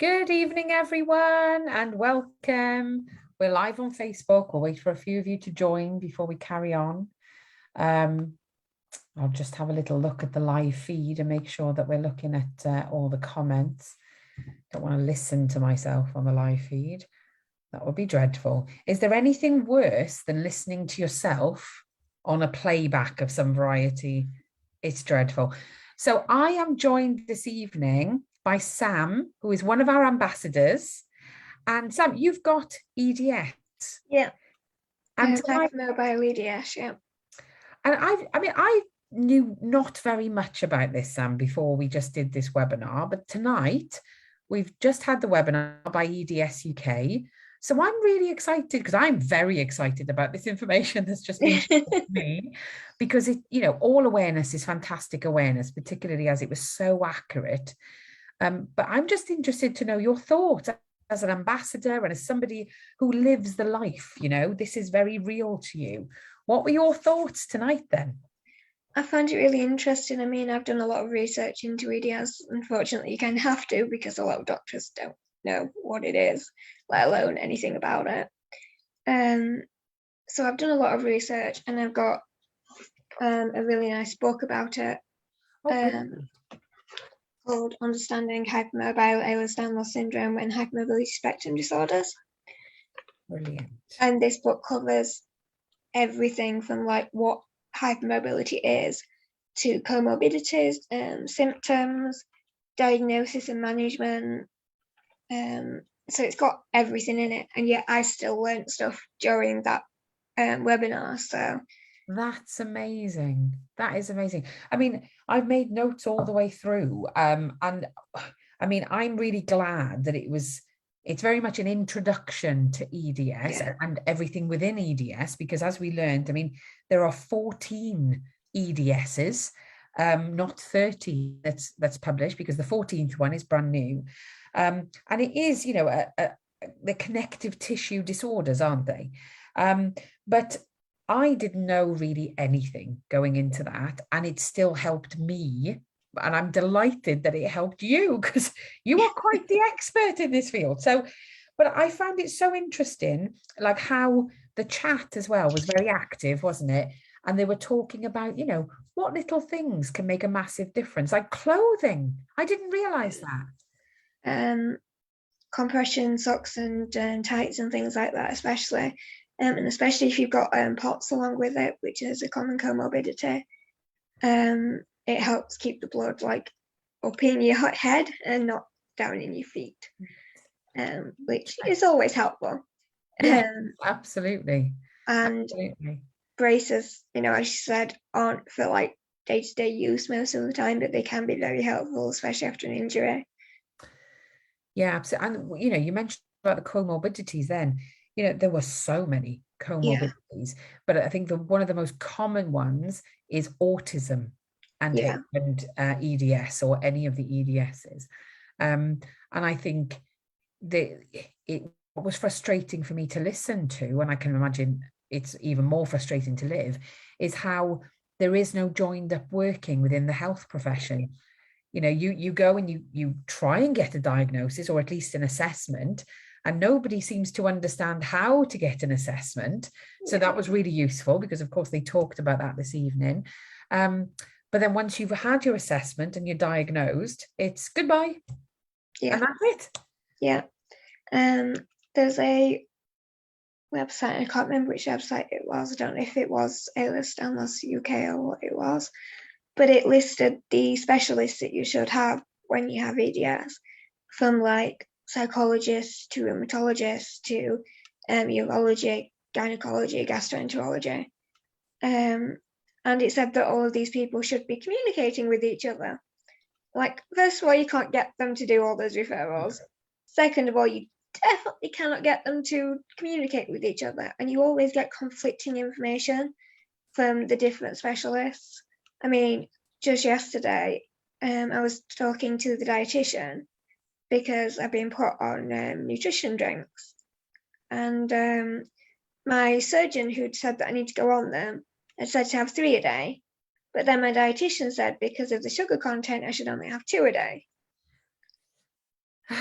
Good evening, everyone, and welcome. We're live on Facebook. We'll wait for a few of you to join before we carry on. Um, I'll just have a little look at the live feed and make sure that we're looking at all the comments. Don't want to listen to myself on the live feed. That would be dreadful. Is there anything worse than listening to yourself on a playback of some variety? It's dreadful. So I am joined this evening by Sam, who is one of our ambassadors. And Sam, you've got EDS. Yeah. And Hypermobile EDS, yeah. And I knew not very much about this, Sam, before we just did this webinar. But tonight, we've just had the webinar by EDS UK. So I'm really excited because I'm very excited about this information that's just been shared with me, because all awareness is fantastic awareness, particularly as it was so accurate. But I'm just interested to know your thoughts as an ambassador and as somebody who lives the life. This is very real to you. What were your thoughts tonight then? I found it really interesting. I mean, I've done a lot of research into EDS. Unfortunately, you kind of have to because a lot of doctors don't know what it is, let alone anything about it. So I've done a lot of research and I've got a really nice book about it called Understanding Hypermobile Ehlers-Danlos Syndrome and Hypermobility Spectrum Disorders. Brilliant. And this book covers everything from like what hypermobility is to comorbidities, symptoms, diagnosis and management. So it's got everything in it, and yet I still learned stuff during that webinar. So that's amazing. That is amazing. I mean, I've made notes all the way through, and I mean, I'm really glad that it's very much an introduction to EDS and everything within EDS, because as we learned, I mean, there are 14 EDSs, not 30 that's published, because the 14th one is brand new. And it is, the connective tissue disorders, aren't they? But I didn't know really anything going into that, and it still helped me. And I'm delighted that it helped you, because you are quite the expert in this field. So, but I found it so interesting, like how the chat as well was very active, wasn't it? And they were talking about, what little things can make a massive difference, like clothing. I didn't realize that. Compression socks and tights and things like that, especially. And especially if you've got POTS along with it, which is a common comorbidity. It helps keep the blood like up in your head and not down in your feet, which is always helpful. Yeah, absolutely. And absolutely. Braces, as you said, aren't for like day-to-day use most of the time, but they can be very helpful, especially after an injury. Yeah, absolutely. And you mentioned about the comorbidities then. There were so many comorbidities, but I think one of the most common ones is autism and EDS, or any of the EDSs. And I think it was frustrating for me to listen to, and I can imagine it's even more frustrating to live, is how there is no joined up working within the health profession. You go and you try and get a diagnosis, or at least an assessment, and nobody seems to understand how to get an assessment. So that was really useful, because of course they talked about that this evening. But then once you've had your assessment and you're diagnosed, it's goodbye. Yeah. And that's it. Yeah. There's a website, I can't remember which website it was. I don't know if it was Ehlers-Danlos UK or what it was, but it listed the specialists that you should have when you have EDS, from like psychologists to rheumatologists to urology, gynecology, gastroenterology. And it said that all of these people should be communicating with each other. Like, first of all, you can't get them to do all those referrals. Second of all, you definitely cannot get them to communicate with each other. And you always get conflicting information from the different specialists. I mean, just yesterday, I was talking to the dietitian because I've been put on nutrition drinks. And my surgeon, who'd said that I need to go on them, had said to have 3 a day. But then my dietitian said because of the sugar content, I should only have 2 a day.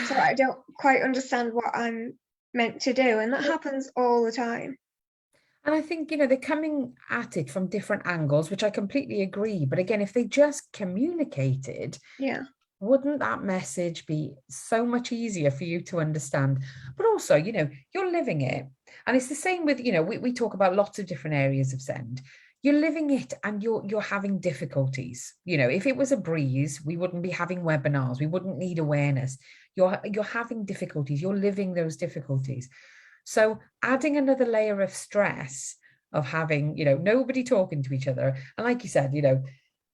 So I don't quite understand what I'm meant to do. And that happens all the time. And I think, they're coming at it from different angles, which I completely agree. But again, if they just communicated, Yeah. wouldn't that message be so much easier for you to understand? But also, you're living it. And it's the same with, we talk about lots of different areas of send. You're living it and you're having difficulties. If it was a breeze, we wouldn't be having webinars, we wouldn't need awareness. You're having difficulties, you're living those difficulties. So adding another layer of stress of having, nobody talking to each other. And like you said,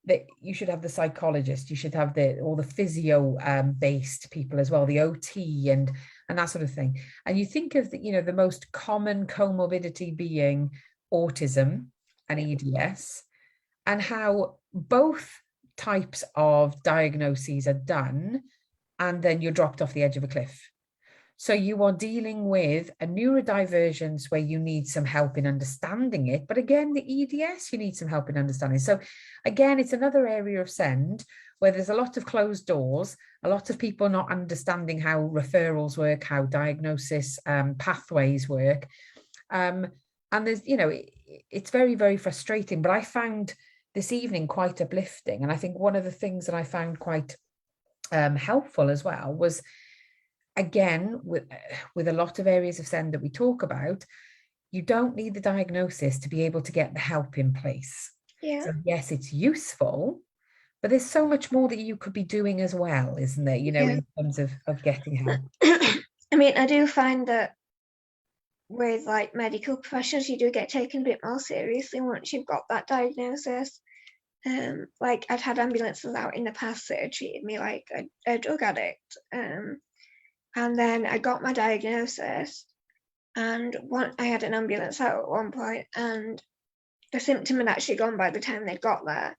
that you should have the psychologist, you should have all the physio based people as well, the OT and that sort of thing. And you think of the most common comorbidity being autism and EDS, and how both types of diagnoses are done, and then you're dropped off the edge of a cliff. So you are dealing with a neurodivergence where you need some help in understanding it. But again, the EDS, you need some help in understanding. So again, it's another area of send where there's a lot of closed doors, a lot of people not understanding how referrals work, how diagnosis pathways work. And there's, it's very, very frustrating. But I found this evening quite uplifting. And I think one of the things that I found quite helpful as well was, again, with a lot of areas of send that we talk about, you don't need the diagnosis to be able to get the help in place. Yeah. So yes, it's useful, but there's so much more that you could be doing as well, isn't there? In terms of getting help. I mean, I do find that with like medical professionals, you do get taken a bit more seriously once you've got that diagnosis. Like I've had ambulances out in the past that had treated me like a drug addict. And then I got my diagnosis, and I had an ambulance out at one point, and the symptom had actually gone by the time they got there.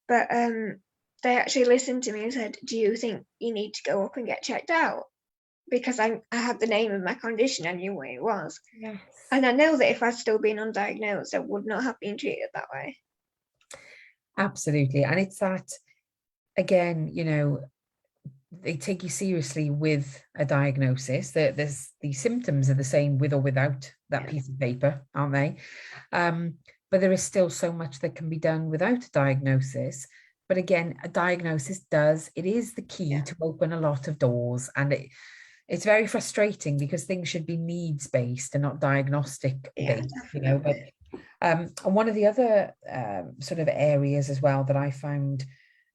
But they actually listened to me and said, "Do you think you need to go up and get checked out?" Because I had the name of my condition, I knew what it was. Yes. And I know that if I'd still been undiagnosed, I would not have been treated that way. Absolutely. And it's that, again, they take you seriously with a diagnosis. The symptoms are the same with or without that piece of paper, aren't they? But there is still so much that can be done without a diagnosis. But again, a diagnosis it is the key to open a lot of doors. And it's very frustrating because things should be needs based and not diagnostic based, But and one of the other sort of areas as well that I found,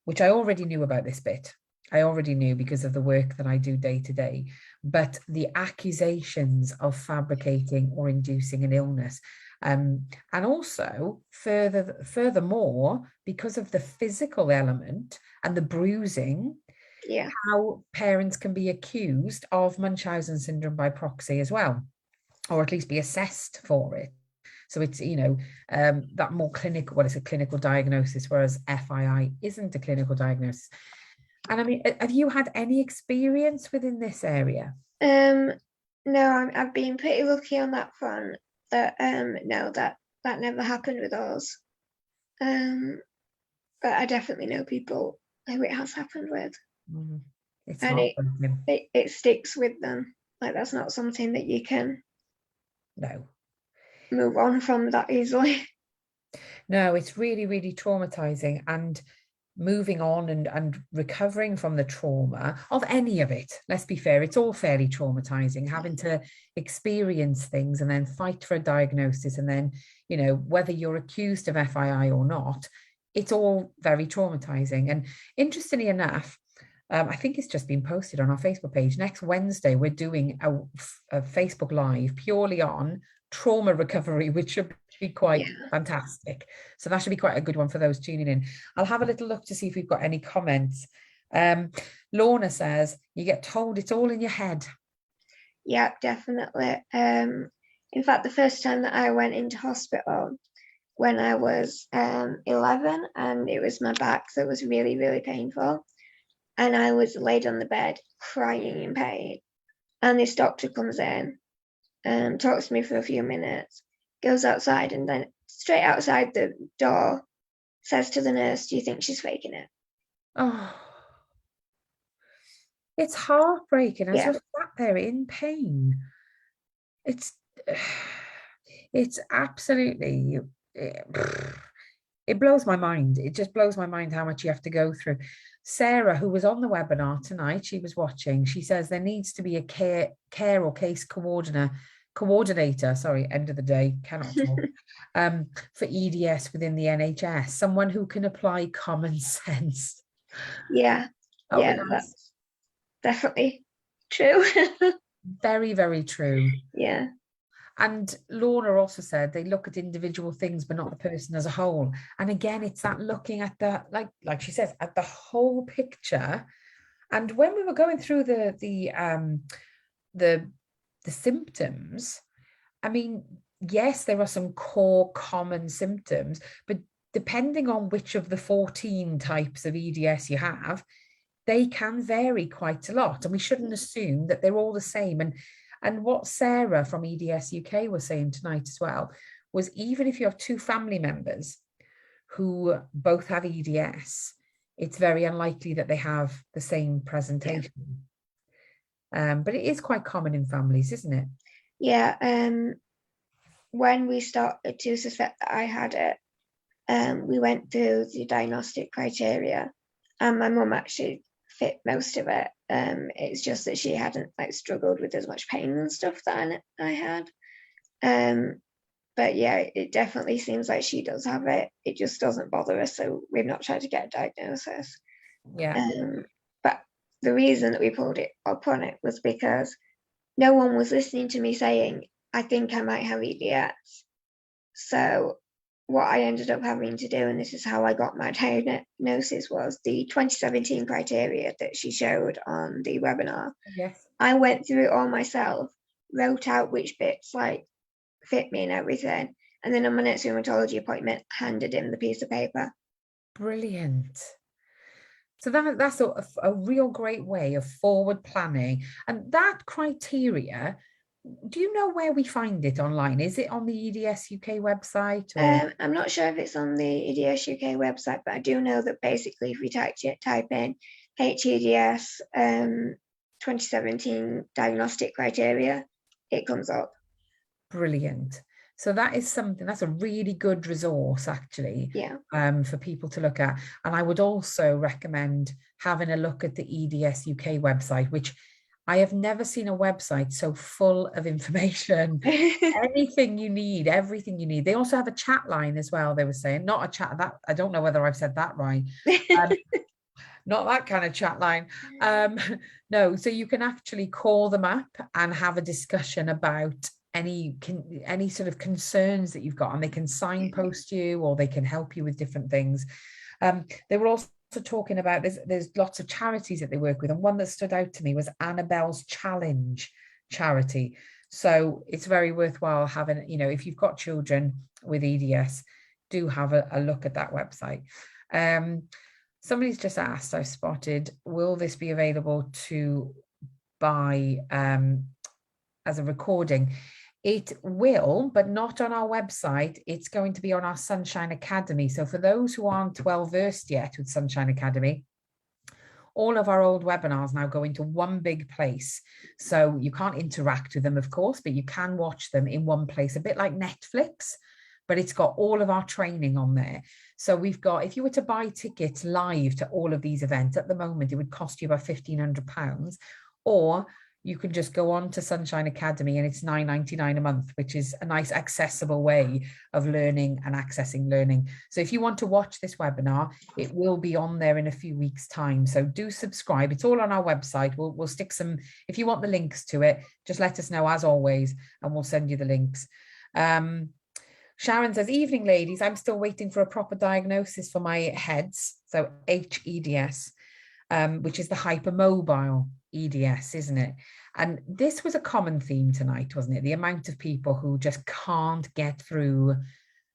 which I already knew about this bit, I already knew because of the work that I do day to day, but the accusations of fabricating or inducing an illness. And also furthermore, because of the physical element and the bruising, how parents can be accused of Munchausen syndrome by proxy as well, or at least be assessed for it. So it's, that more clinical, what is a clinical diagnosis, whereas FII isn't a clinical diagnosis. And I mean, have you had any experience within this area? No, I've been pretty lucky on that front. That no, that never happened with us. But I definitely know people who it has happened with. It's and heartbreaking. it sticks with them. Like that's not something that you can move on from that easily. No, it's really, really traumatizing. And moving on and recovering from the trauma of any of it, let's be fair, it's all fairly traumatizing, having to experience things and then fight for a diagnosis, and then whether you're accused of FII or not, it's all very traumatizing. And interestingly enough, I think it's just been posted on our Facebook page. Next Wednesday, we're doing a Facebook Live purely on trauma recovery, which should be quite fantastic. So that should be quite a good one for those tuning in. I'll have a little look to see if we've got any comments. Lorna says, you get told it's all in your head. Yeah, definitely. In fact, the first time that I went into hospital when I was 11, and it was my back that was really, really painful. And I was laid on the bed crying in pain. And this doctor comes in and talks to me for a few minutes, goes outside, and then straight outside the door says to the nurse, "Do you think she's faking it?" Oh, It's heartbreaking as Yeah, you're sat there in pain. It's it's absolutely it blows my mind. It just blows my mind how much you have to go through. Sarah, who was on the webinar tonight, she was watching. She says there needs to be a care or case coordinator. Sorry, end of the day, cannot talk. For EDS within the NHS, someone who can apply common sense. yeah, That would be yeah. nice. That's definitely true. Very, very true. Yeah, And Lorna also said they look at individual things, but not the person as a whole. And again, it's that looking at the, like she says, at the whole picture. And when we were going through the symptoms, I mean, yes, there are some core common symptoms, but depending on which of the 14 types of EDS you have, they can vary quite a lot. And we shouldn't assume that they're all the same. And what Sarah from EDS UK was saying tonight as well was, even if you have two family members who both have EDS, it's very unlikely that they have the same presentation. But it is quite common in families, isn't it? yeah. When we started to suspect that I had it, we went through the diagnostic criteria, and my mum actually fit most of it. It's just that she hadn't like struggled with as much pain and stuff that I had. But yeah, it definitely seems like she does have it. It just doesn't bother us, so we've not tried to get a diagnosis. Yeah. But the reason that we pulled it up on it was because no one was listening to me saying, I think I might have EDS. So what I ended up having to do, and this is how I got my diagnosis, was the 2017 criteria that she showed on the webinar. Yes. I went through it all myself, wrote out which bits like fit me and everything, and then on my next rheumatology appointment, handed him the piece of paper. Brilliant. So that's a real great way of forward planning. And that criteria, do you know where we find it online? Is it on the EDS UK website or? I'm not sure if it's on the EDS UK website, but I do know that basically if you type in hEDS 2017 diagnostic criteria, it comes up. Brilliant. So that is something, that's a really good resource actually, Yeah. for people to look at. And I would also recommend having a look at the EDS UK website, which I have never seen a website so full of information. Anything you need, everything you need. They also have a chat line as well, they were saying. Not a chat, that I don't know whether I've said that right. Not that kind of chat line. No, so you can actually call them up and have a discussion about any sort of concerns that you've got, and they can signpost you or they can help you with different things. They were also talking about there's lots of charities that they work with, and one that stood out to me was Annabelle's Challenge charity. So it's very worthwhile having, if you've got children with EDS, do have a look at that website. Somebody's just asked, I've spotted, will this be available to buy as a recording? It will, but not on our website. It's going to be on our Sunshine Academy. So for those who aren't well versed yet with Sunshine Academy, all of our old webinars now go into one big place. So you can't interact with them, of course, but you can watch them in one place, a bit like Netflix, but it's got all of our training on there. So we've got, if you were to buy tickets live to all of these events at the moment, it would cost you about £1,500, or you can just go on to Sunshine Academy and it's £9.99 a month, which is a nice accessible way of learning and accessing learning. So if you want to watch this webinar, it will be on there in a few weeks' time. So do subscribe. It's all on our website. We'll stick some, if you want the links to it, just let us know as always, and we'll send you the links. Sharon says, evening, ladies. I'm still waiting for a proper diagnosis for my hEDS, so hEDS, which is the hypermobile EDS, isn't it? And this was a common theme tonight, wasn't it? The amount of people who just can't get through,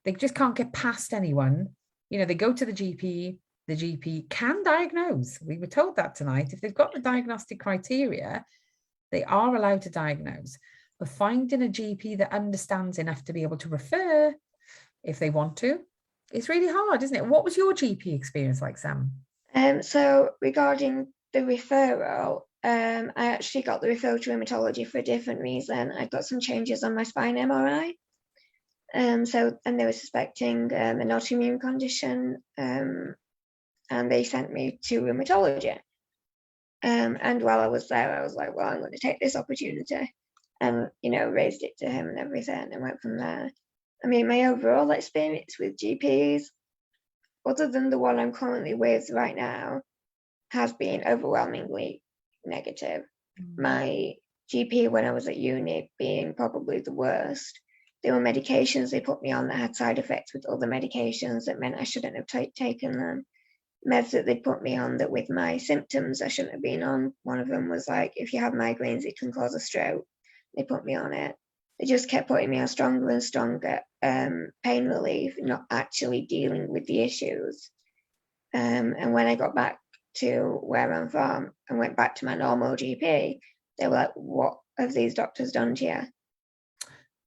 they just can't get past anyone. They go to the GP can diagnose. We were told that tonight. If they've got the diagnostic criteria, they are allowed to diagnose. But finding a GP that understands enough to be able to refer if they want to, it's really hard, isn't it? What was your GP experience like, Sam? So regarding the referral, I actually got the referral to rheumatology for a different reason. I've got some changes on my spine MRI. And they were suspecting an autoimmune condition, and they sent me to rheumatology. And while I was there, I was like, well, I'm going to take this opportunity, and raised it to him and everything, and went from there. I mean, my overall experience with GPs, other than the one I'm currently with right now, has been overwhelmingly negative. My GP when I was at uni being probably the worst. There were medications they put me on that had side effects with other medications that meant I shouldn't have taken them. Meds that they put me on that with my symptoms I shouldn't have been on. One of them was like, if you have migraines, it can cause a stroke. They put me on it. They just kept putting me on stronger and stronger pain relief, not actually dealing with the issues. And when I got back to where I'm from and went back to my normal GP, they were like, what have these doctors done to you?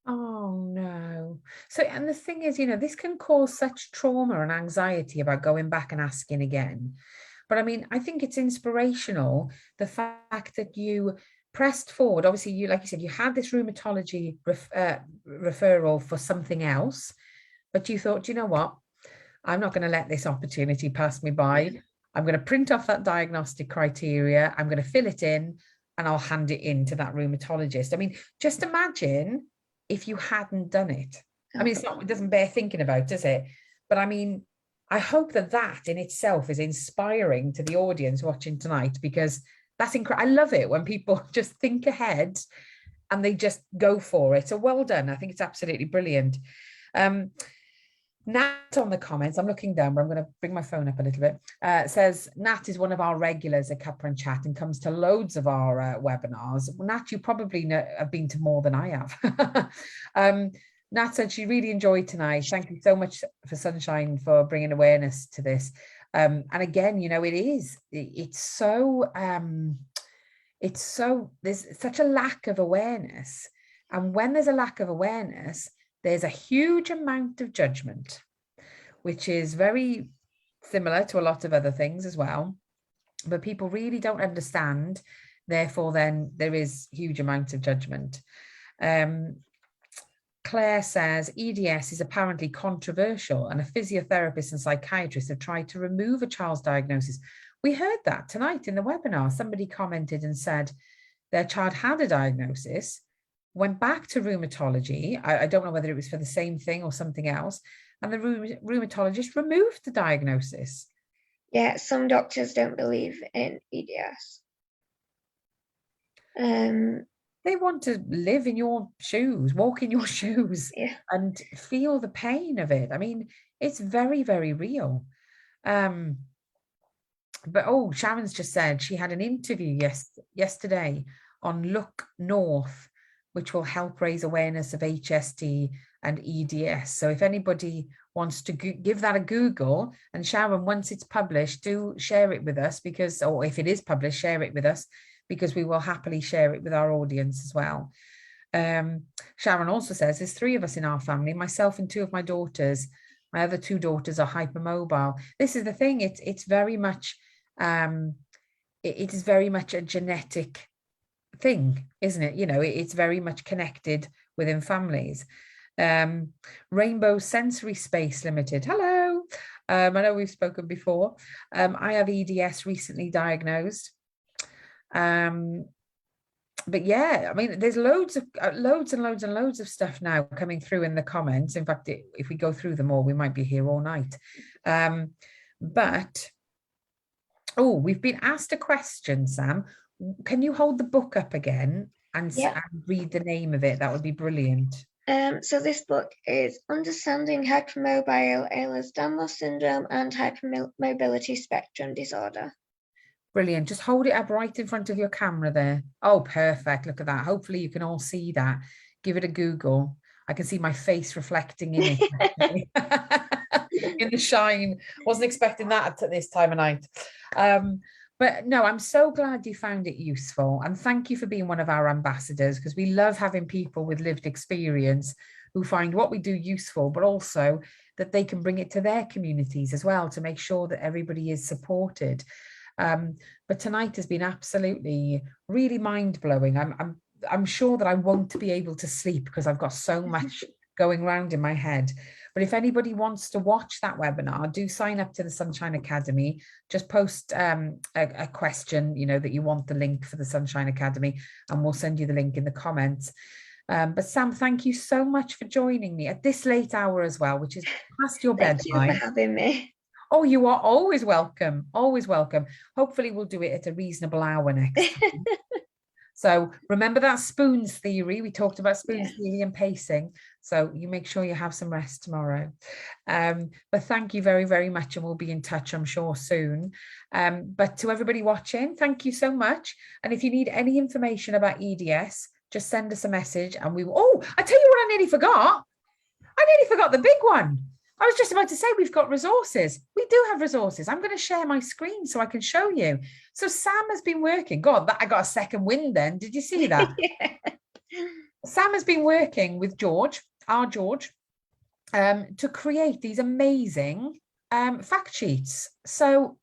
Oh no. So, and the thing is, this can cause such trauma and anxiety about going back and asking again. But I mean, I think it's inspirational, the fact that you pressed forward. Obviously, like you said, you had this rheumatology referral for something else, but you thought, you know what? I'm not going to let this opportunity pass me by. I'm going to print off that diagnostic criteria. I'm going to fill it in and I'll hand it in to that rheumatologist. I mean, just imagine if you hadn't done it. I mean, it doesn't bear thinking about, does it? But I mean, I hope that in itself is inspiring to the audience watching tonight, because that's incredible. I love it when people just think ahead and they just go for it. So well done. I think it's absolutely brilliant. Nat on the comments, I'm looking down, but I'm going to bring my phone up a little bit. Says Nat is one of our regulars at Cuppa and Chat and comes to loads of our webinars. Nat, you probably have been to more than I have. Nat said she really enjoyed tonight. Thank you so much for Sunshine for bringing awareness to this. And again, it's so there's such a lack of awareness. And when there's a lack of awareness, there's a huge amount of judgment, which is very similar to a lot of other things as well. But people really don't understand. Therefore, then there is huge amount of judgment. Claire says EDS is apparently controversial, and a physiotherapist and psychiatrist have tried to remove a child's diagnosis. We heard that tonight in the webinar. Somebody commented and said their child had a diagnosis, went back to rheumatology. I don't know whether it was for the same thing or something else. And the rheumatologist removed the diagnosis. Yeah, some doctors don't believe in EDS. They want to live in your shoes, walk in your shoes, and feel the pain of it. I mean, it's very, very real. But Sharon's just said she had an interview yesterday on Look North, which will help raise awareness of HSD and EDS. So if anybody wants to give that a Google, and Sharon, once it's published, do share it with us, or if it is published, share it with us, because we will happily share it with our audience as well. Sharon also says there's 3 of us in our family, myself and 2 of my daughters. My other 2 daughters are hypermobile. This is the thing, it's very much, it is very much a genetic thing, isn't it? It's very much connected within families. Rainbow Sensory Space Limited, hello. I know we've spoken before. I have EDS recently diagnosed. But yeah, I mean, there's loads and loads of stuff now coming through in the comments. In fact, if we go through them all, we might be here all night. But we've been asked a question, Sam. Can you hold the book up again and read the name of it? That would be brilliant. So this book is Understanding Hypermobile Ehlers-Danlos Syndrome and Hypermobility Spectrum Disorder. Brilliant. Just hold it up right in front of your camera there. Oh, perfect. Look at that. Hopefully you can all see that. Give it a Google. I can see my face reflecting in it. In the shine. Wasn't expecting that at this time of night. But no, I'm so glad you found it useful. And thank you for being one of our ambassadors, because we love having people with lived experience who find what we do useful, but also that they can bring it to their communities as well to make sure that everybody is supported. But tonight has been absolutely really mind-blowing. I'm sure that I won't be able to sleep because I've got so much going around in my head. But if anybody wants to watch that webinar, do sign up to the Sunshine Academy. Just post a question, you know, that you want the link for the Sunshine Academy, and we'll send you the link in the comments. But Sam, thank you so much for joining me at this late hour as well, which is past your bedtime. Thank you for having me. Oh, you are always welcome. Always welcome. Hopefully we'll do it at a reasonable hour next time. So remember that spoons theory. We talked about spoons theory and pacing. So you make sure you have some rest tomorrow. But thank you very, very much. And we'll be in touch, I'm sure, soon. But to everybody watching, thank you so much. And if you need any information about EDS, just send us a message and we will. Oh, I tell you what, I nearly forgot. I nearly forgot the big one. I was just about to say we've got resources. We do have resources. I'm going to share my screen so I can show you. So Sam has been working. God, I got a second wind then. Did you see that? Yeah. Sam has been working with George, our George, to create these amazing fact sheets. So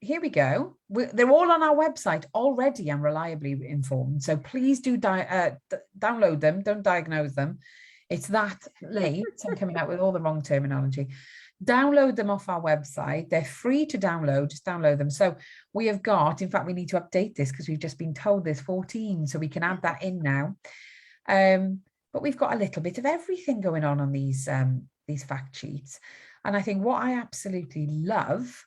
here we go. They're all on our website already and reliably informed. So please do download them. Don't diagnose them. It's that late. I'm coming out with all the wrong terminology. Download them off our website. They're free to download. Just download them. So we have got, in fact, we need to update this because we've just been told there's 14. So we can add that in now. But we've got a little bit of everything going on these fact sheets. And I think what I absolutely love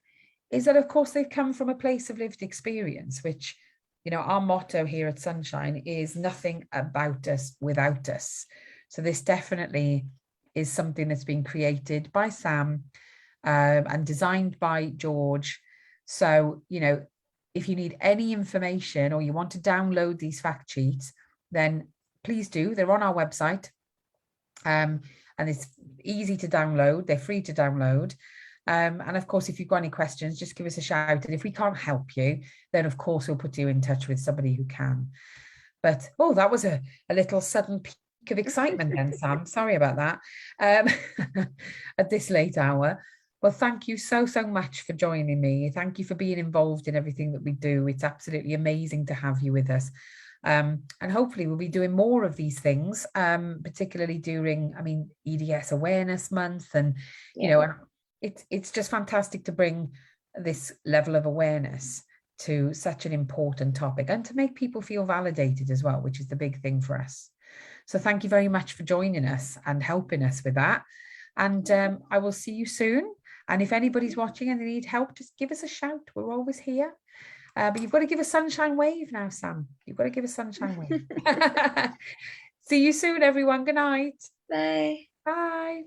is that, of course, they've come from a place of lived experience, which, you know, our motto here at Sunshine is nothing about us without us. So this definitely is something that's been created by Sam and designed by George. So, you know, if you need any information or you want to download these fact sheets, then please do. They're on our website and it's easy to download. They're free to download. And of course, if you've got any questions, just give us a shout. And if we can't help you, then of course, we'll put you in touch with somebody who can. But, oh, that was a little sudden peak of excitement then, Sam. Sorry about that at this late hour. Well, thank you so much for joining me. Thank you for being involved in everything that we do. It's absolutely amazing to have you with us. And hopefully we'll be doing more of these things, particularly during, I mean, EDS Awareness Month. And, you know, it's just fantastic to bring this level of awareness to such an important topic and to make people feel validated as well, which is the big thing for us. So thank you very much for joining us and helping us with that. And I will see you soon. And if anybody's watching and they need help, just give us a shout. We're always here. But you've got to give a sunshine wave now, Sam. You've got to give a sunshine wave. See you soon, everyone. Good night. Bye. Bye.